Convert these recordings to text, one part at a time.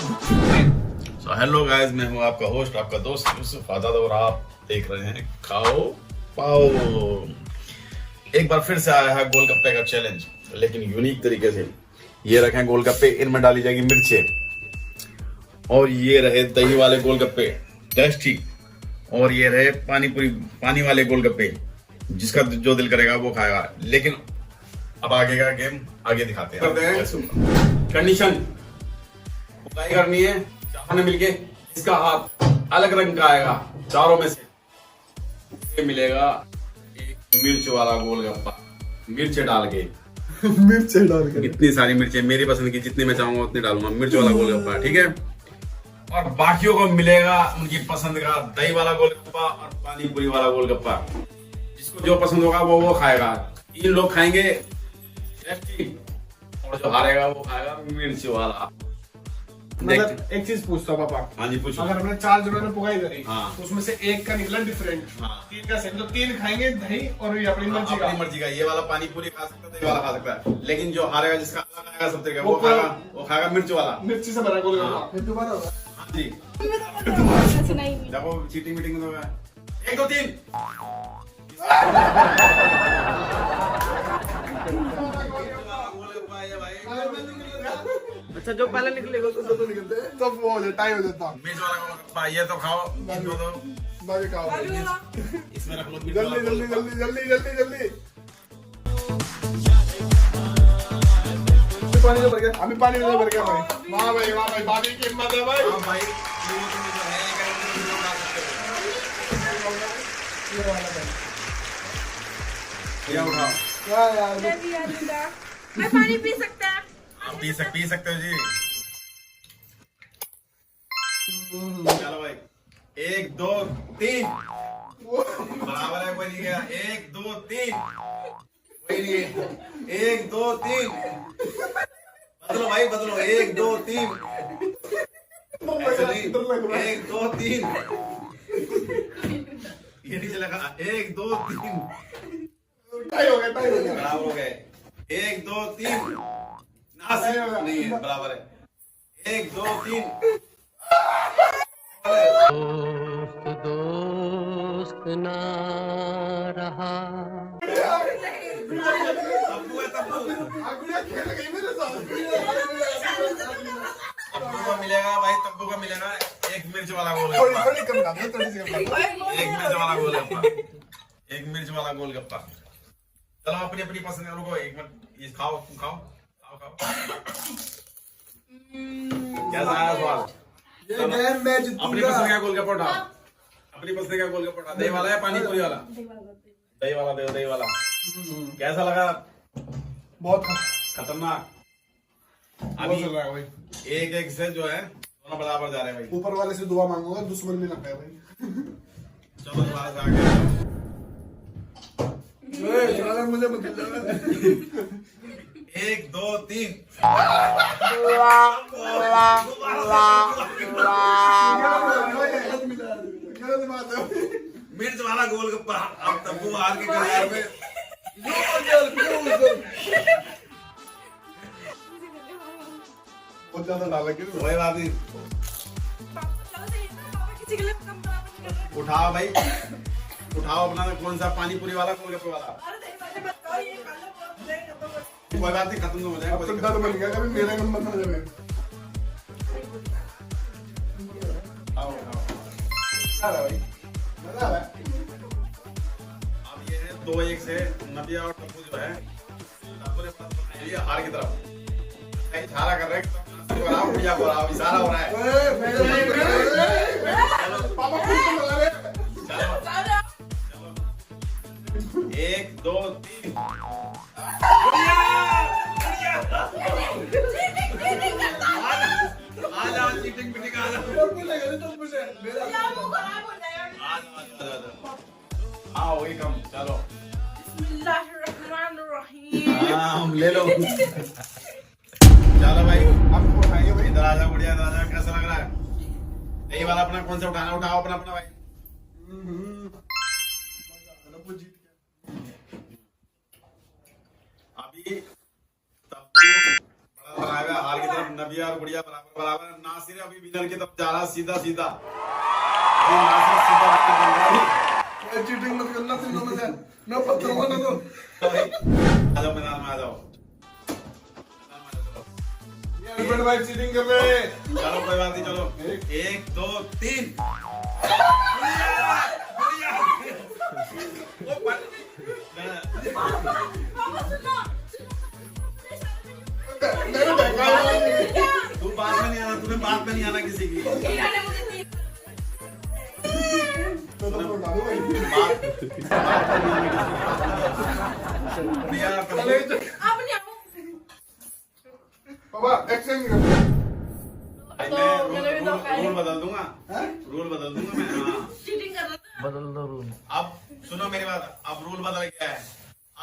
Hello guys, मैं हूं आपका होस्ट, आपका दोस्त यूसुफ आजाद और आप देख रहे हैं खाओ पाओ। एक बार फिर से आया है गोलगप्पे का चैलेंज, लेकिन यूनिक तरीके से। ये रखे हैं गोलगप्पे, इनमें डाली जाएगी मिर्चें। और ये रहे दही वाले गोलगप्पे, टेस्टी। और ये रहे पानी वाले गोलगप्पे, जिसका जो दिल करेगा वो खाएगा। लेकिन अब आगे का गेम आगे दिखाते हैं। कंडीशन ट्राई करनी है, चारों मिलके इसका हाथ अलग रंग का आएगा, चारों में से मिलेगा एक मिर्च वाला गोलगप्पा। मिर्च डाल के इतनी सारी मिर्चें मेरी पसंद की, जितनी मैं चाहूंगा उतनी डालूंगा। मिर्च वाला गोलगप्पा, ठीक है। और बाकियों को मिलेगा उनकी पसंद का दही वाला गोलगप्पा और पानी पूरी वाला गोलगप्पा। जिसको जो पसंद होगा वो खाएगा। 3 लोग खाएंगे टेस्टी, और जो हारेगा वो खाएगा मिर्च वाला। मतलब एक चीज पूछता हूँ पापा। हाँ जी, पूछो। अगर हमने 4 जनों ने पुगाई करी, हाँ। तो उसमें से एक का निकला डिफरेंट, हाँ। 3 का सेम, तो 3 खाएंगे दही और ये अपनी मर्जी का। अपनी मर्जी का। ये वाला पानी पूरी खा सकता है, दही वाला खा सकता है। लेकिन जो हारेगा, जिसका अलग आएगा सब तरीका, वो खाएगा मिर्च वाला। मिर्ची से भरा गोलगप्पा। हाँ। फिर दोबारा होगा। हाँ जी, देखो चीटिंग मीटिंग में 1 2 3। अच्छा, जो पहले निकलेगा उसको तो निकलते हैं, तब वो हो जाए, टाइम हो जाता। मिर्च वाला गोलगप्पा ये तो खाओ, इनको तो बाकी खाओ। इसमें रख लो मिर्च जल्दी वाला जल्दी गोलगप्पा। जल्दी जल्दी जल्दी जल्दी। पानी तो भर गया, अभी पानी तो भर गया भाई। वाह भाई, वाह भाई, भाभी की हिम्मत है भाई। हाँ भाई, ये तुम्हें जो है एक आइटम जो खा सकते हो। ये वाला भाई। ये उठाओ। क्या यार, मैं पानी पी सकता है? आप पी सकते हो जी। चलो भाई, 1 2 3 बराबर है, कोई नहीं गया। 1 2 3 कोई नहीं। 1 2 3 बदलो भाई, बदलो। 1 2 3 ऐसे नहीं। 1 2 3 ये नहीं चलेगा। 1 2 3 टाइम हो गया, टाइम हो गया। बराबर हो गए। 1 2 3 नहीं है, बराबर है। 1 2 3 दोस्त ना रहा। तब्बू है, तब्बू। गुड़िया खेल गई मेरे साथ। तब्बू का मिलेगा भाई, तब्बू का मिलेगा एक मिर्च वाला थोड़ी गोलगप्पा। थोड़ी कम डाल, थोड़ी सी कम डाल। एक मिर्च वाला गोलगप्पा, एक मिर्च वाला गोलगप्पा। चलो अपनी अपनी पसंद है। रुको एक मिनट, ये खाओ, तुम खाओ खाओ खाओ। कैसा आया स्वाद? ये गेम मैं अपनी जीतूंगा। पसंद का गोलगप्पा उठाओ। अपनी पसंद का गोलगप्पा उठाओ। दही वाला है पानी पूरी वाला? दही वाला दे, दही वाला। कैसा लगा? बहुत खतरनाक। बहुत अभी चल रहा है भाई। एक से जो है दोनों बराबर जा रहे हैं भाई। ऊपर वाले से दुआ मांगूंगा, दुश्मन भी ना खाए भाई। चलो दोबारा से आगे। ज्यादा मुझे मत खिलाना। 1 2 3 गलत बात है। मिर्च वाला गोलगप्पा। अब तब्बू हार के कगार पे। बहुत ज्यादा डाला कि कोई बात नहीं, किसी के लिए कम बराबर नहीं कर रहे। उठाओ भाई, उठाओ अपना। कौन सा पानी पूरी वाला गोलगप्पे वाला? अरे दही वाले मत खाओ, ये खा लो, बहुत देर खत्म हो जाएगी। कोई बात नहीं, खत्म तो हो जाएगा। अब तो डर बन गया, कभी मेरा नंबर ना जाए। आओ आओ। आ रहा है भाई, मजा आ रहा है। अब ये है 2-1 से नदिया और तब्बू जो है, तब्बू ने पलट बनाई है हार की तरफ। इशारा कर रहे हैं, इशारा हो रहा है। पापा खुद को लगा रहे। चलो 1 2 3 आज चीटिंग भी निकाल। या मुंह खराब हो जाएगा। हाँ वही कम। चलो बिस्मिल्लाहिर्रहमानिर्रहीम। हाँ, हम ले लो। चलो भाई, हम उठाएंगे भाई। इधर आ जाओ, बढ़िया। इधर आ जाओ। कैसा लग रहा है? यही वाला अपना कौन सा उठाना? उठाओ अपना अपना भाई। वो जीत गया। अभी तब्बू बड़ा बनाएगा, हार की तरफ नबी अभी यार गुड़िया बराबर बराबर है। नासिर अभी विनर की तरफ जा रहा सीधा सीधा। अभी नासिर सीधा विनर बन रहा है। चीटिंग मत करना तुम लोगों से, मैं पत्थरूंगा ना तो। आ जाओ मैदान में आ जाओ। ये भाई चीटिंग कर रहे हैं। चलो कोई बात नहीं, चलो 1 2 3। मैंने देखा है। तू बात में नहीं आना, तुम्हें बात में नहीं आना किसी की। हीरा ने मुझे दी। तो बता दो भाई। चले अब नहीं आओ। पापा एक्सचेंज कर दो। रूल बदल दूंगा, रूल बदल दूंगा मैं। हाँ चीटिंग कर रहा था। अब सुनो मेरी बात, अब रूल बदल गया है।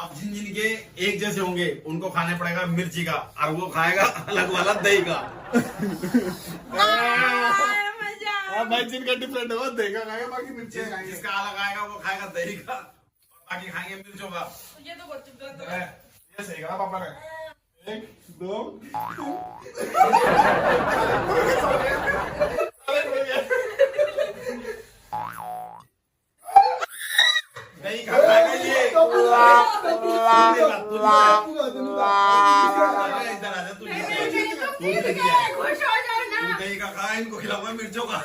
अब जिन जिन के एक जैसे होंगे उनको खाने पड़ेगा मिर्ची का, और वो खाएगा अलग वाला दही का। मजा। हाँ भाई जिनका डिफरेंट होगा देगा खाएगा, बाकी मिर्ची खाएंगे। जिसका अलग आएगा वो खाएगा दही का, और बाकी खाएंगे मिर्चों का। ये तो बहुत गलत है। ये सही कहा पापा ने। 1 2 दही का खाएगा ये। इधर आ जा तू। खुश हो जाओ ना। तू दही का खा, इनको खिलाऊंगा मिर्चों का।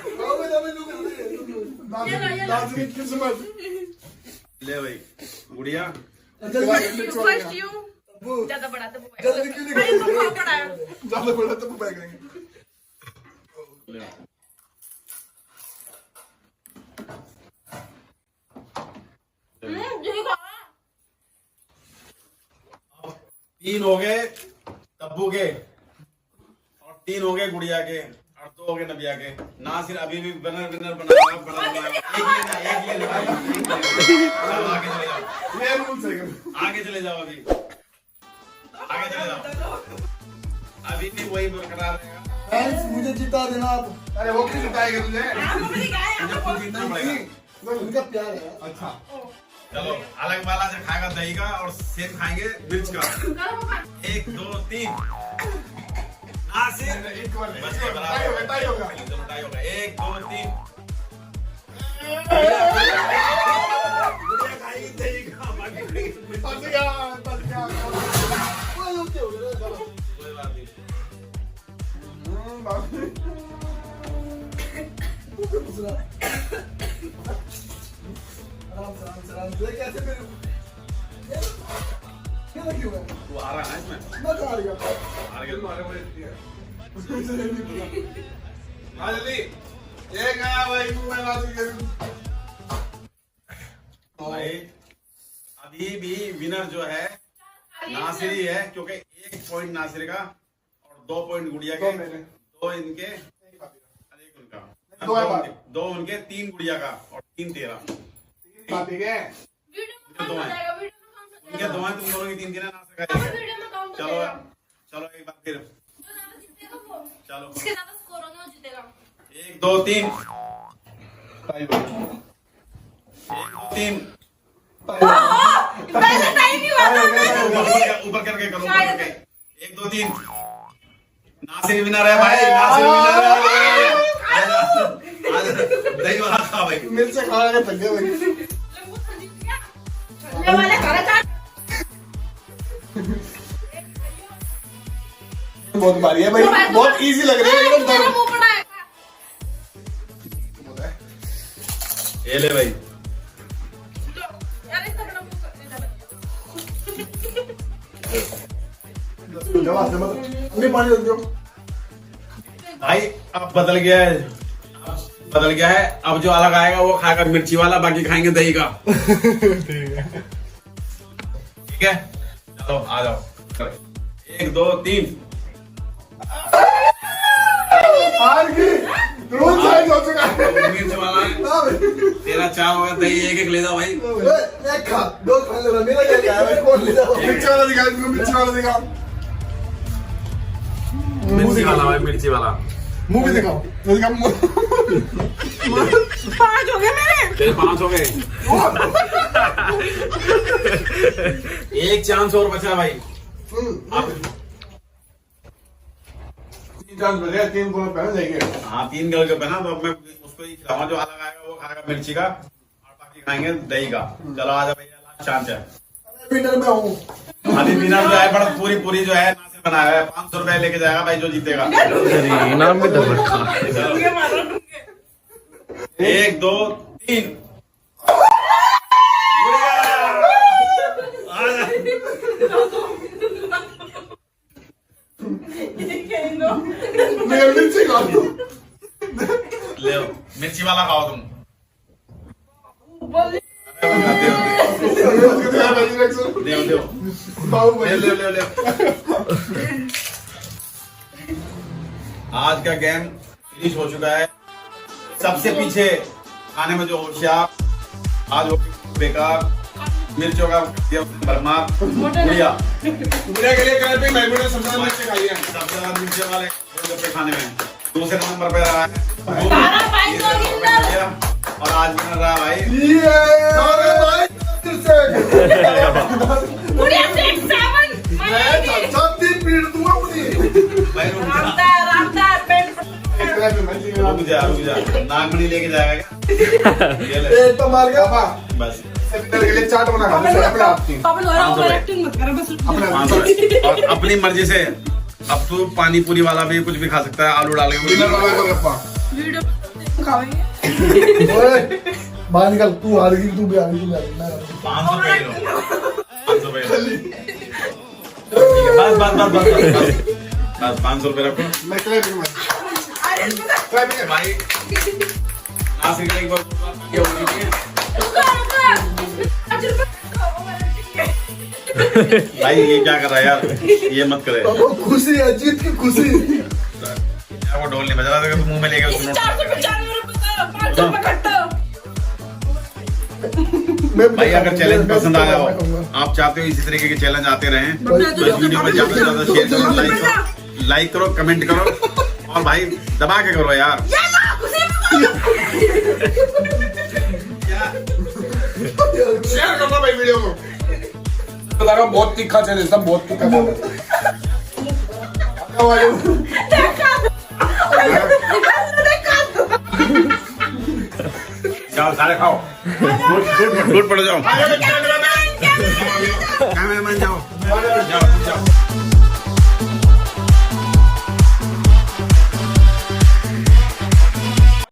ले भाई गुड़िया, फर्स्ट यू। ज्यादा बड़ा तो जल्दी क्यों नहीं भाई तो बड़ा है। ज्यादा बड़ा तो बैग करेंगे। ले। यही खा। 3 हो गए तब्बू के, और 3 हो गए गुड़िया के, और 2 हो गए नबिया के। नासिर अभी भी विनर विनर बनाएगा, बड़ा बनाएगा। एक लेना चलो आगे चले जाओ। ये रूल सही कर। आगे चले जाओ, अभी आगे चले जाओ। अभी भी वही बरकरार रहेगा। फ्रेंड्स मुझे जिता देना आप। अरे वो क्यों जिताएगा तुझे? आपको भी क्या है? मुझे खुद जीतना पड़ेगा। वो उनका प्यार है। अच्छा चलो अलग वाला से खाएगा दही का, और सेब खाएंगे मिर्च का। 1 2 3। नासिर एक बार बच गए बराबर। टाई होगा। चलो टाई होगा। 1 2 3। गुड़िया खाएगी दही का, बाकी खाएगी मिर्च का। बच गया बच गया। कोई बात नहीं। कैसे फिर क्यों है? तू आ रहा है इसमें? मैं खा लिया। हार गया तू। हाँ जल्दी। ये गया भाई मैं बात कर। भाई अभी भी विनर जो है नासिर ही है, क्योंकि 1 पॉइंट नासिर का और 2 पॉइंट गुड़िया के, 2 इनके, और 1 उनका। 2 उनके, 3 गुड़िया का और 3 तेरा। ठीक है। वीडियो में जाएगा। वीडियो में कौन सा उनके 2 हैं, तुम दोनों की 3 नासिर का 1 है। वीडियो में काउंट चलो चलो एक बार फिर जो ज्यादा जीतेगा वो। चलो। जिसके ज्यादा स्कोर होगा वो जीतेगा। 1 2 3। टाई हो 1 2 3। पहले टाइम ही हुआ था। ऊपर करके करो, ऊपर करके। 1 2 3। नासिर विनर है भाई, नासिर विनर है। आज दही वाला खा भाई। मिर्च खा के थक गए भाई। लंबू खा जीत गया। चलने वाले खाना चाट। बहुत भारी है भाई, बहुत इजी लग रही है लेकिन तेरा दर्द। मुंह बड़ा है। ये ले भाई। यार इसका बड़ा मुंह जवाब दे मत। अभी पानी दो। भाई अब बदल गया है, बदल गया है। अब जो अलग आएगा वो खाएगा मिर्ची वाला, बाकी खाएंगे दही का। ठीक है चलो आ जाओ। 1 2 3। हार गई। रोज साइड हो चुका है। मिर्च वाला तेरा 4 होगा, दही 1 ले जाओ भाई। एक खा, 2 खा ले। मेरा क्या क्या है? कौन ले जाओ? मिर्च वाला दिखा, मिर्च वाला दिखा। मिर्ची वाला भाई, मिर्ची वाला। मुंह भी दिखाओ। दिखा मुंह। 5 हो गए मेरे। तेरे 5 हो गए। एक चांस और बचा भाई। अब 3 चांस बजे 3 गोल पहले जाएंगे। हाँ 3 गोल के बना तो अब मैं उसको ही खिलाऊंगा, जो अलग आएगा वो खाएगा मिर्ची का और बाकी खाएंगे दही का। चलो आजा भैया, लास्ट चांस है। विनर में हूँ। अभी विनर जो है बड़ा पूरी जो है नासिर बनाया है, 500 रुपए लेके जाएगा भाई जो जीतेगा। इनाम भी दब रखा। 1 2 3 मैं मिर्ची खा लूं। ले मिर्ची वाला खाओ तुम। दे आज का गेम फिनिश हो चुका है। सबसे पीछे खाने में जो होशियार आज वो बेकार मिर्चों का भरमार गुड़िया के लिए कहते हैं मैंने सबसे मिर्ची खाई है। सबसे ज्यादा मिर्ची वाले गोलगप्पे खाने में दूसरे नंबर पे रहा है और आज विनर रहा भाई गुड़िया 6 7 सब 3 पीरियड दूंगा मुझे। भाई रामदा पेट रुक जा नागमणि लेके जाएगा क्या? ये ले पेट तो मार गया पापा। बस विनर के लिए चाट बना खा अपने आप की। पापा लोरा ओवर एक्टिंग मत करो बस। अपने 500 और अपनी मर्जी से अब तू पानी पूरी वाला भी कुछ भी खा सकता है, आलू डाल के विनर वाला को रखा। वीडियो खाएंगे। ओए बाहर निकल, तू हार गई, तू भी हार गई, मैं 500 रुपए किलो 500 रुपए बस 500 रुपए रखो मैं क्लैपिंग में भाई। नासिर का एक बार ये होनी चाहिए भाई। ये क्या कर रहा है यार, ये मत करे वो खुशी है, जीत की खुशी। यार वो ढोल नहीं बजा रहा था, मुंह में लेके उसको 495 रुपए का 500 रुपए कट्टा। भाई अगर चैलेंज पसंद आया हो, आप चाहते हो इसी तरीके के चैलेंज आते रहें तो इस वीडियो को ज्यादा से ज्यादा शेयर करो, लाइक करो, कमेंट करो और भाई दबा के करो यार। शेयर करना भाई वीडियो को। बता रहा हूँ बहुत तीखा चैलेंज था, बहुत तीखा था। जाओ सारे खाओ, टूट पड़ जाओ, कैमरामैन जाओ।